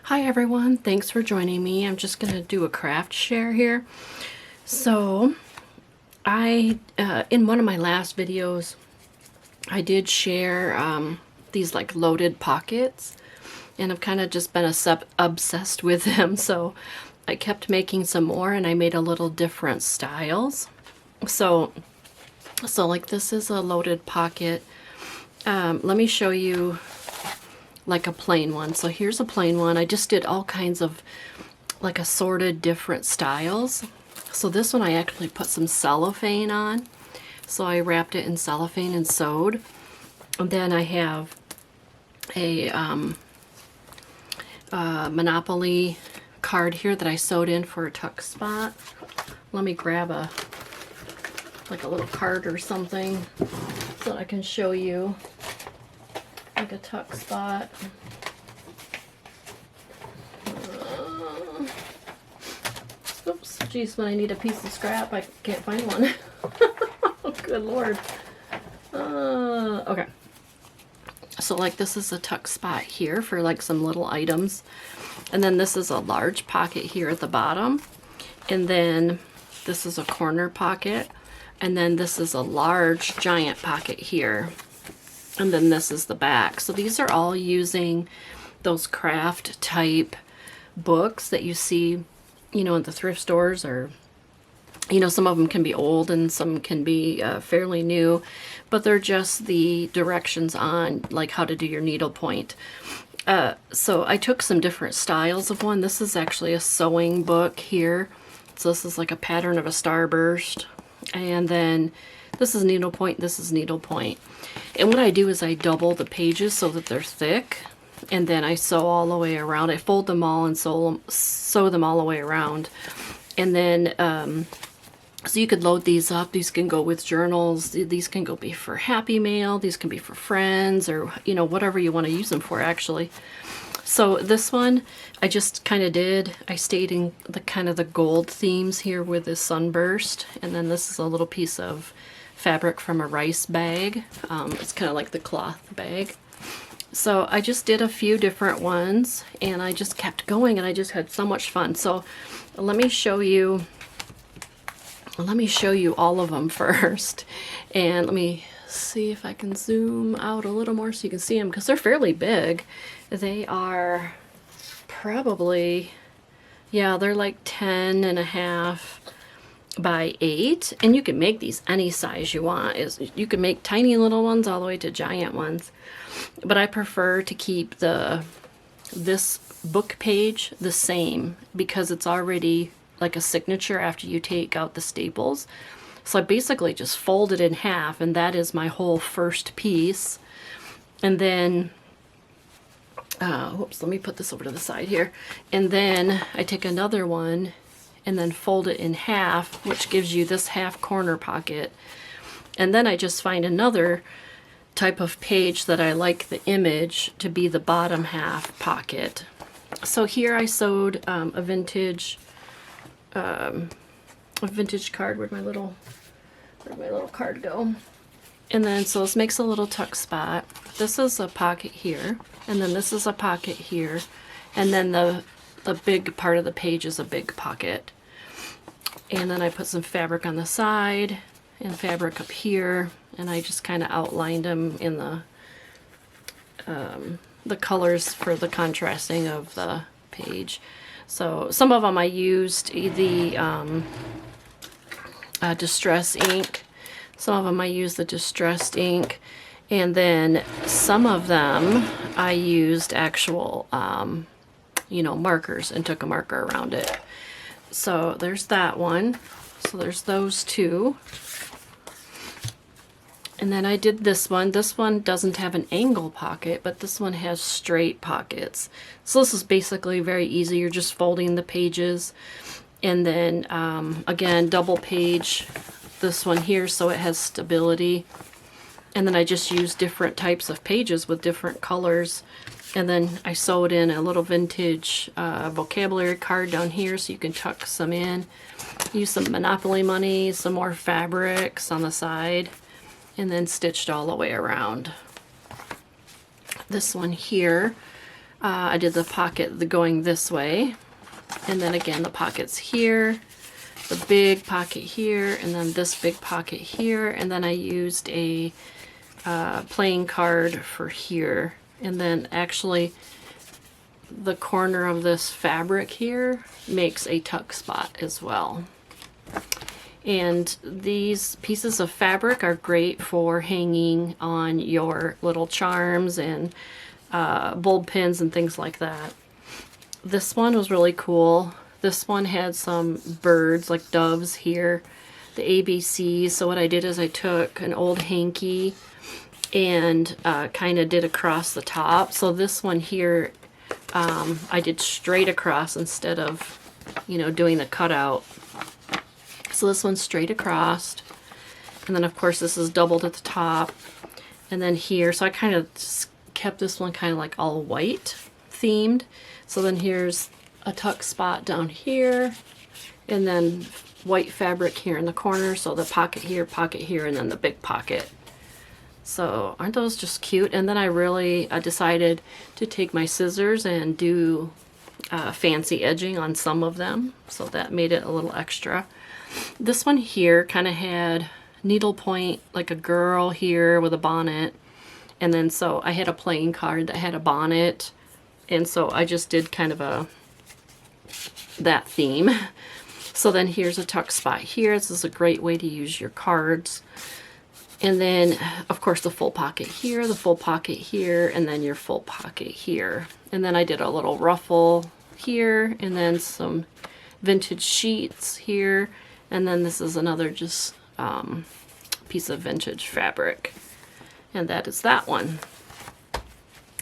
Hi everyone, thanks for joining me. I'm just going to do a craft share here. So I, in one of my last videos, I did share these like loaded pockets, and I've kind of just been obsessed with them. So I kept making some more, and I made a little different styles. So like this is a loaded pocket. Let me show you like a plain one. So here's a plain one. I just did all kinds of like assorted different styles. So this one I actually put some cellophane on. So I wrapped it in cellophane and sewed. And then I have a Monopoly card here that I sewed in for a tuck spot. Let me grab like a little card or something so that I can show you like a tuck spot. Oops, geez, when I need a piece of scrap, I can't find one. Oh, good Lord. Okay. So like this is a tuck spot here for like some little items. And then this is a large pocket here at the bottom. And then this is a corner pocket. And then this is a large giant pocket here. And then this is the back. So these are all using those craft type books that you see, you know, in the thrift stores, or, you know, some of them can be old and some can be fairly new, but they're just the directions on like how to do your needlepoint. So I took some different styles of one. This is actually a sewing book here. So this is like a pattern of a starburst. And then this is needlepoint, this is needlepoint. And what I do is I double the pages so that they're thick, and then I sew all the way around. I fold them all and sew them all the way around. And then, so you could load these up. These can go with journals. These can go be for Happy Mail. These can be for friends, or, you know, whatever you want to use them for, actually. So this one, I just kind of I stayed in the kind of the gold themes here with this sunburst. And then this is a little piece of fabric from a rice bag. It's kind of like the cloth bag. So I just did a few different ones, and I just kept going, and I just had so much fun. So let me show you all of them first. And let me see if I can zoom out a little more so you can see them, because they're fairly big. They are probably, yeah, they're like 10.5 by 8, and you can make these any size you want. You can make tiny little ones all the way to giant ones, but I prefer to keep this book page the same because it's already like a signature after you take out the staples. So I basically just fold it in half, and that is my whole first piece. And then whoops, let me put this over to the side here. And then I take another one and then fold it in half, which gives you this half corner pocket. And then I just find another type of page that I like the image to be the bottom half pocket. So here I sewed a vintage card. Where'd my little card go? And then, so this makes a little tuck spot. This is a pocket here, and then this is a pocket here, and then the big part of the page is a big pocket. And then I put some fabric on the side and fabric up here, and I just kind of outlined them in the colors for the contrasting of the page. So some of them I used the distress ink. Some of them I used the distressed ink, and then some of them I used actual, you know, markers and took a marker around it. So there's that one. So there's those two. And then I did this one. This one doesn't have an angle pocket, but this one has straight pockets. So this is basically very easy. You're just folding the pages, and then again, double page this one here so it has stability. And then I just use different types of pages with different colors. And then I sewed in a little vintage vocabulary card down here so you can tuck some in. Use some Monopoly money, some more fabrics on the side, and then stitched all the way around. This one here, I did the pocket going this way, and then again the pockets here, the big pocket here, and then this big pocket here, and then I used a playing card for here, and then actually the corner of this fabric here makes a tuck spot as well. And these pieces of fabric are great for hanging on your little charms and bulb pins and things like that. This one was really cool. This one had some birds, like doves here, the ABCs. So what I did is I took an old hanky and kind of did across the top. So this one here, I did straight across instead of, you know, doing the cutout. So this one's straight across, and then of course this is doubled at the top, and then here, so I kind of just kept this one kind of like all white themed. So then here's a tuck spot down here, and then white fabric here in the corner, so the pocket here, and then the big pocket. So aren't those just cute? And then I decided to take my scissors and do fancy edging on some of them, so that made it a little extra. This one here kind of had needlepoint, like a girl here with a bonnet, and then so I had a playing card that had a bonnet, and so I just did kind of that theme. So then here's a tuck spot here. This is a great way to use your cards. And then of course the full pocket here, the full pocket here, and then your full pocket here. And then I did a little ruffle here, and then some vintage sheets here. And then this is another just piece of vintage fabric. And that is that one.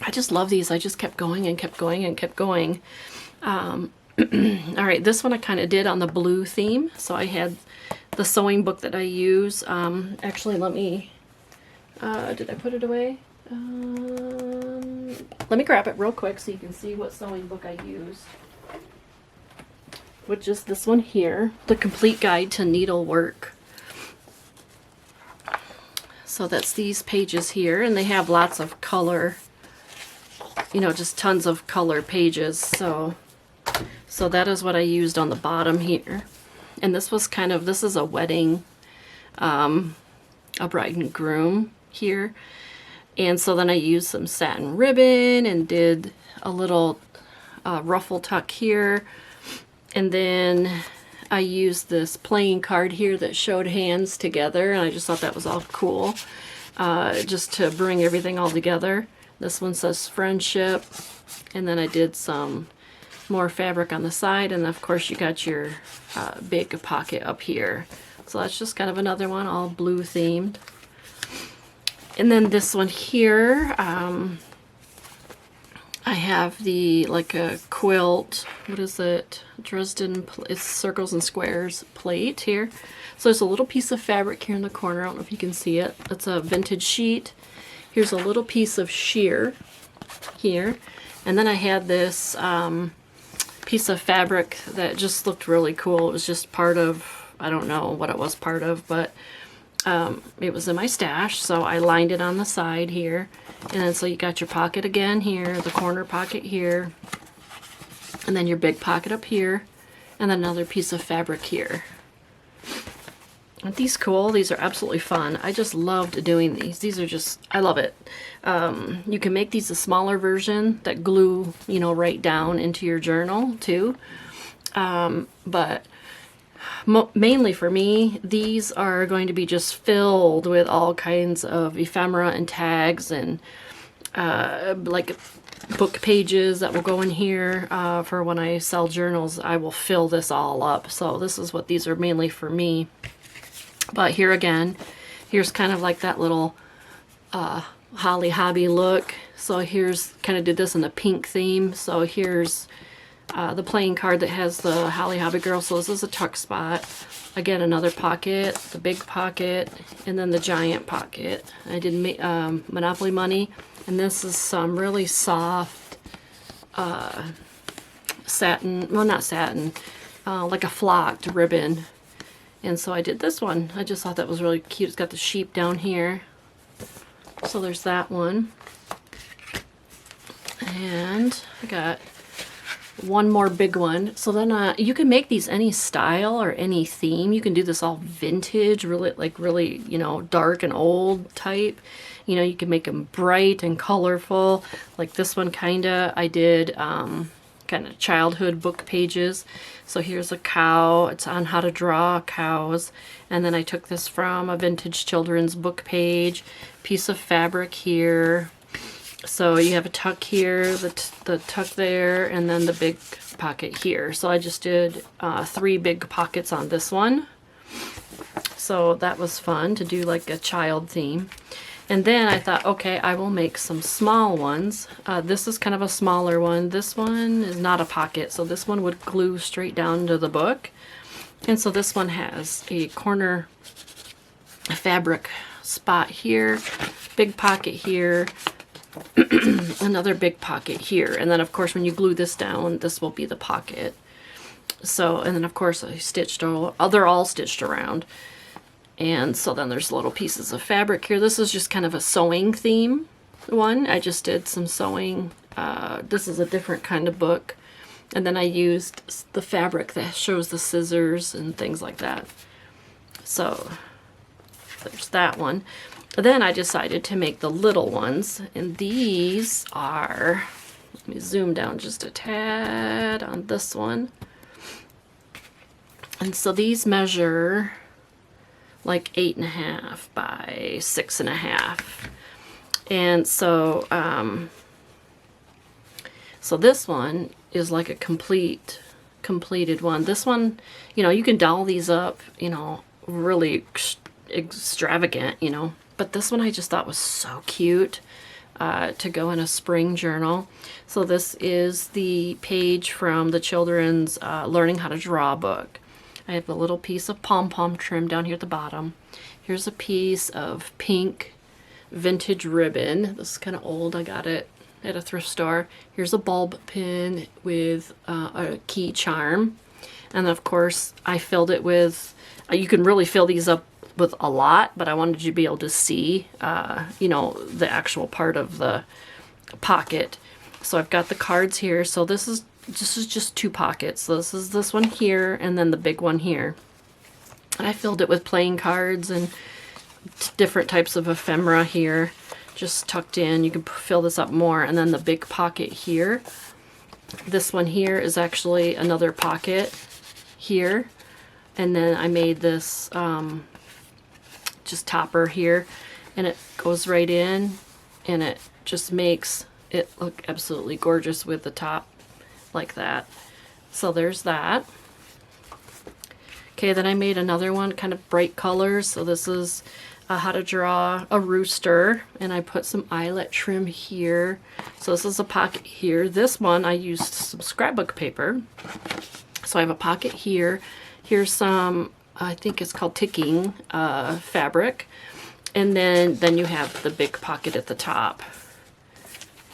I just love these. I just kept going and kept going and kept going. All right, this one I kind of did on the blue theme. So I had the sewing book that I use. Actually, let me, did I put it away? Let me grab it real quick so you can see what sewing book I used. Which is this one here, The Complete Guide to Needlework. So that's these pages here, and they have lots of color, you know, just tons of color pages. So that is what I used on the bottom here. And this was kind of, this is a wedding, a bride and groom here. And so then I used some satin ribbon and did a little ruffle tuck here. And then I used this playing card here that showed hands together, and I just thought that was all cool, just to bring everything all together. This one says friendship, and then I did some more fabric on the side, and of course you got your big pocket up here. So that's just kind of another one, all blue themed. And then this one here, I have the, like a quilt, what is it, Dresden, it's circles and squares plate here. So there's a little piece of fabric here in the corner, I don't know if you can see it. It's a vintage sheet. Here's a little piece of sheer here. And then I had this piece of fabric that just looked really cool. It was just part of, I don't know what it was part of, but it was in my stash, so I lined it on the side here. And then so you got your pocket again here, the corner pocket here, and then your big pocket up here, and then another piece of fabric here. Aren't these cool? These are absolutely fun. I just loved doing these. These are just, I love it. You can make these a smaller version that glue, you know, right down into your journal too. But mainly for me, these are going to be just filled with all kinds of ephemera and tags and like book pages that will go in here for when I sell journals. I will fill this all up. So this is what these are mainly for me. But here again, here's kind of like that little Holly Hobby look. So here's, kind of did this in the pink theme. So here's the playing card that has the Holly Hobby girl. So this is a tuck spot. Again, another pocket, the big pocket, and then the giant pocket. I did Monopoly money, and this is some really soft satin, well not satin, like a flocked ribbon. And so I did this one. I just thought that was really cute. It's got the sheep down here. So there's that one. And I got one more big one. So then you can make these any style or any theme. You can do this all vintage, really, you know, dark and old type. You know, you can make them bright and colorful. Like this one kinda, I did kind of childhood book pages. So here's a cow. It's on how to draw cows. And then I took this from a vintage children's book page. Piece of fabric here. So you have a tuck here, the tuck there, and then the big pocket here. So I just did 3 big pockets on this one. So that was fun to do like a child theme. And then I thought, okay, I will make some small ones. This is kind of a smaller one. This one is not a pocket, so this one would glue straight down to the book. And so this one has a corner fabric spot here, big pocket here, another big pocket here. And then of course when you glue this down, this will be the pocket. So, and then of course I stitched all, they're all stitched around. And so then there's little pieces of fabric here. This is just kind of a sewing theme one. I just did some sewing. This is a different kind of book. And then I used the fabric that shows the scissors and things like that. So there's that one. Then I decided to make the little ones. And these are, let me zoom down just a tad on this one. And so these measure like 8.5 by 6.5. And so, so this one is like a completed one. This one, you know, you can doll these up, you know, really extravagant, you know. But this one I just thought was so cute to go in a spring journal. So this is the page from the children's Learning How to Draw book. I have a little piece of pom-pom trim down here at the bottom. Here's a piece of pink vintage ribbon. This is kind of old. I got it at a thrift store. Here's a bulb pin with a key charm. And of course, I filled it with, you can really fill these up with a lot, but I wanted you to be able to see, you know, the actual part of the pocket. So I've got the cards here. So this is just 2 pockets. So this is this one here and then the big one here. I filled it with playing cards and different types of ephemera here, just tucked in. You can fill this up more. And then the big pocket here. This one here is actually another pocket here. And then I made this just topper here, and it goes right in, and it just makes it look absolutely gorgeous with the top like that. So there's that. Okay, then I made another one, kind of bright colors. So this is how to draw a rooster, and I put some eyelet trim here. So this is a pocket here. This one I used some scrapbook paper. So I have a pocket here. Here's some, I think it's called ticking fabric. And then you have the big pocket at the top.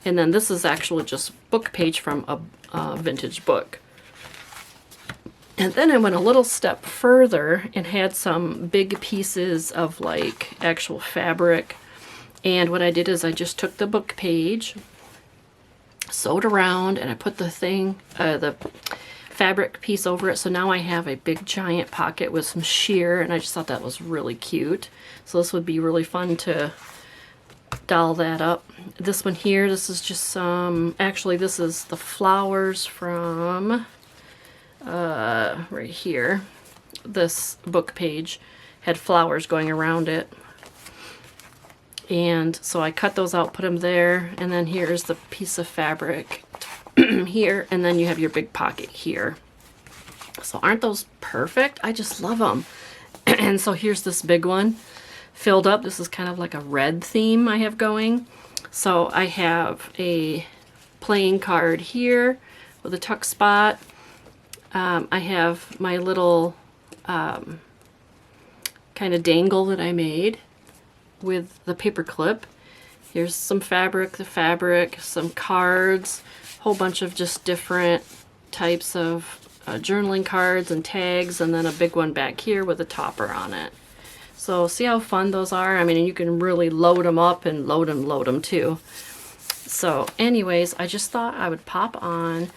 And then this is actually just book page from a vintage book. And then I went a little step further and had some big pieces of like actual fabric. And what I did is I just took the book page, sewed around, and I put the fabric piece over it. So now I have a big giant pocket with some sheer, and I just thought that was really cute. So this would be really fun to doll that up. This one here, this is just some, actually this is the flowers from right here. This book page had flowers going around it. And so I cut those out, put them there, and then here's the piece of fabric here, and then you have your big pocket here. So aren't those perfect? I just love them. And so here's this big one filled up. This is kind of like a red theme I have going. So I have a playing card here with a tuck spot. I have my little kind of dangle that I made with the paper clip. Here's some fabric, some cards, a whole bunch of just different types of journaling cards and tags, and then a big one back here with a topper on it. So see how fun those are? I mean, you can really load them up and load them too. So anyways, I just thought I would pop on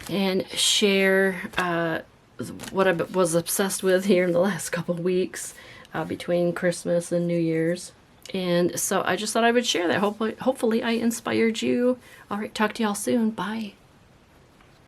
and share what I was obsessed with here in the last couple weeks between Christmas and New Year's. And so I just thought I would share that. Hopefully I inspired you. All right, talk to y'all soon. Bye.